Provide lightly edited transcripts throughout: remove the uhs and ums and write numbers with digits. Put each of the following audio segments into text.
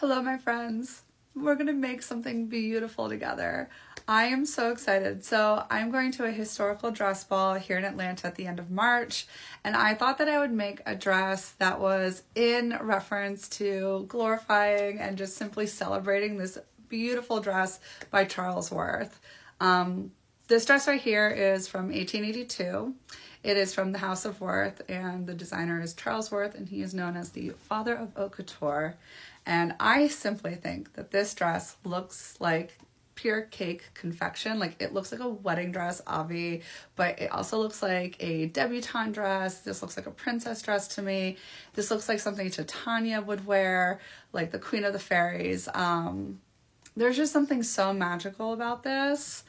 Hello, my friends. We're gonna make something beautiful together. I am so excited. So I'm going to a historical dress ball here in Atlanta at the end of March, and I thought that I would make a dress that was in reference to glorifying and just simply celebrating this beautiful dress by Charles Worth. This dress right here is from 1882. It is from the House of Worth, and the designer is Charles Worth, and he is known as the father of haute couture. And I simply think that this dress looks like pure cake confection. Like, it looks like a wedding dress, Avi, but it also looks like a debutante dress. This looks like a princess dress to me. This looks like something Titania would wear, like the Queen of the Fairies. There's just something so magical about this.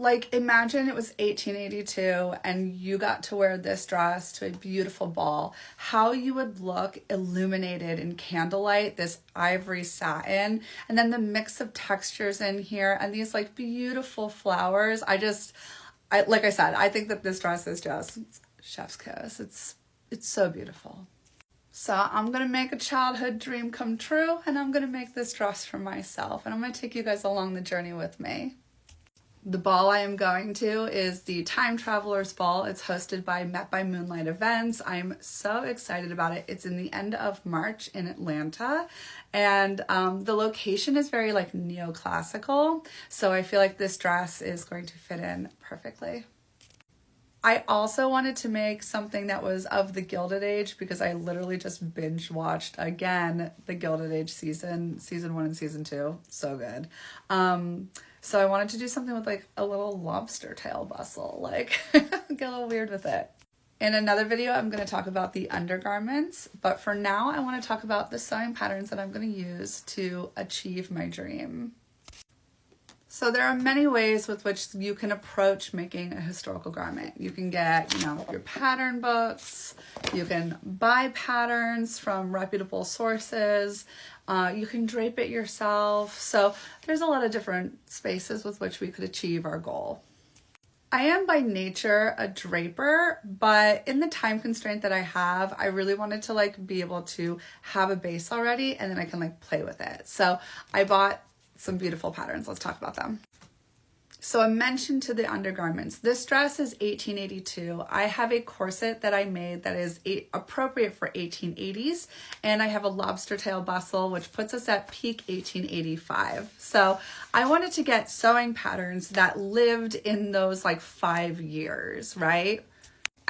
Like, imagine it was 1882 and you got to wear this dress to a beautiful ball. How you would look illuminated in candlelight, this ivory satin, and then the mix of textures in here and these like beautiful flowers. Like I said, I think that this dress is just chef's kiss. It's so beautiful. So I'm going to make a childhood dream come true, and I'm going to make this dress for myself, and I'm going to take you guys along the journey with me. The ball I am going to is the Time Travelers Ball. It's hosted by Met by Moonlight Events. I'm so excited about it. It's in the end of March in Atlanta, and the location is very like neoclassical, so I feel like this dress is going to fit in perfectly. I also wanted to make something that was of the Gilded Age because I literally just binge watched again the Gilded Age season 1 and season 2. So good. So I wanted to do something with like a little lobster tail bustle, like get a little weird with it. In another video, I'm going to talk about the undergarments, but for now, I want to talk about the sewing patterns that I'm going to use to achieve my dream. So there are many ways with which you can approach making a historical garment. You can get, your pattern books. You can buy patterns from reputable sources. You can drape it yourself. So there's a lot of different spaces with which we could achieve our goal. I am by nature a draper, but in the time constraint that I have, I really wanted to like be able to have a base already, and then I can like play with it. So I bought some beautiful patterns. Let's talk about them. So a mention to the undergarments. This dress is 1882. I have a corset that I made that is appropriate for 1880s, and I have a lobster tail bustle, which puts us at peak 1885. So I wanted to get sewing patterns that lived in those like 5 years, right?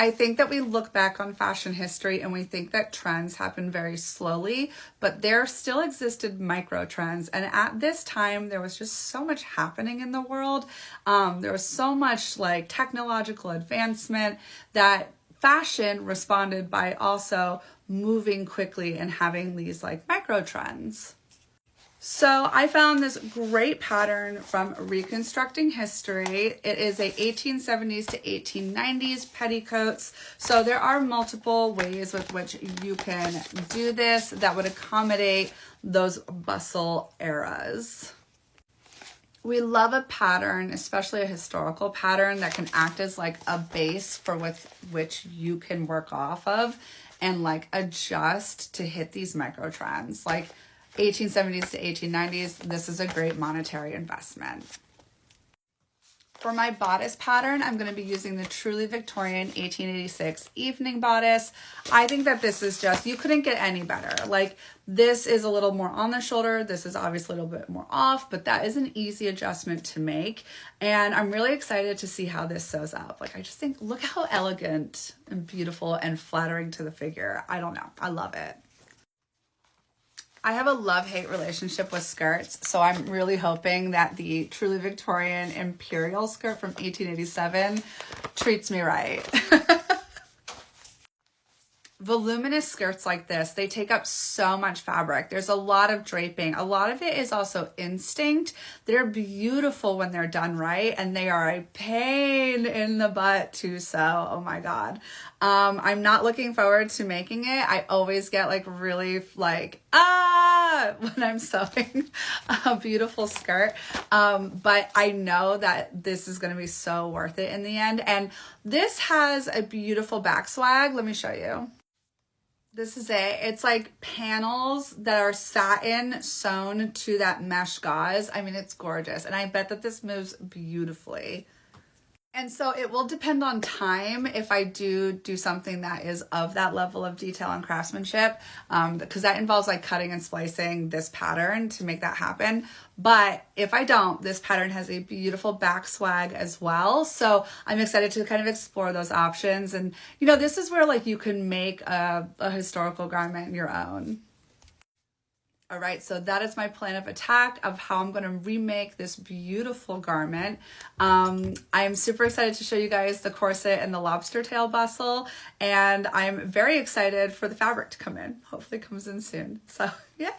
I think that we look back on fashion history and we think that trends happen very slowly, but there still existed micro trends. And at this time, there was just so much happening in the world. There was so much like technological advancement that fashion responded by also moving quickly and having these like micro trends. So I found this great pattern from Reconstructing History. It is a 1870s to 1890s petticoats. So there are multiple ways with which you can do this that would accommodate those bustle eras. We love a pattern, especially a historical pattern that can act as like a base for which you can work off of and like adjust to hit these micro trends. Like 1870s to 1890s, this is a great monetary investment. For my bodice pattern, I'm going to be using the Truly Victorian 1886 evening bodice. I think that this is just, you couldn't get any better. Like, this is a little more on the shoulder. This is obviously a little bit more off, but that is an easy adjustment to make. And I'm really excited to see how this sews up. Like, I just think, look how elegant and beautiful and flattering to the figure. I don't know. I love it. I have a love-hate relationship with skirts, so I'm really hoping that the Truly Victorian Imperial skirt from 1887 treats me right. Voluminous skirts like this, they take up so much fabric. There's a lot of draping. A lot of it is also instinct. They're beautiful when they're done right, and they are a pain in the butt to sew. Oh my God. I'm not looking forward to making it. I always get like really like, when I'm sewing a beautiful skirt. But I know that this is going to be so worth it in the end. And this has a beautiful back swag. Let me show you. This is it. It's like panels that are satin sewn to that mesh gauze. I mean, it's gorgeous. And I bet that this moves beautifully. And so it will depend on time if I do something that is of that level of detail and craftsmanship, because that involves like cutting and splicing this pattern to make that happen. But if I don't, this pattern has a beautiful back swag as well. So I'm excited to kind of explore those options. And, you know, this is where like you can make a historical garment your own. All right, so that is my plan of attack of how I'm going to remake this beautiful garment. I'm super excited to show you guys the corset and the lobster tail bustle, and I'm very excited for the fabric to come in. Hopefully it comes in soon. So, yeah.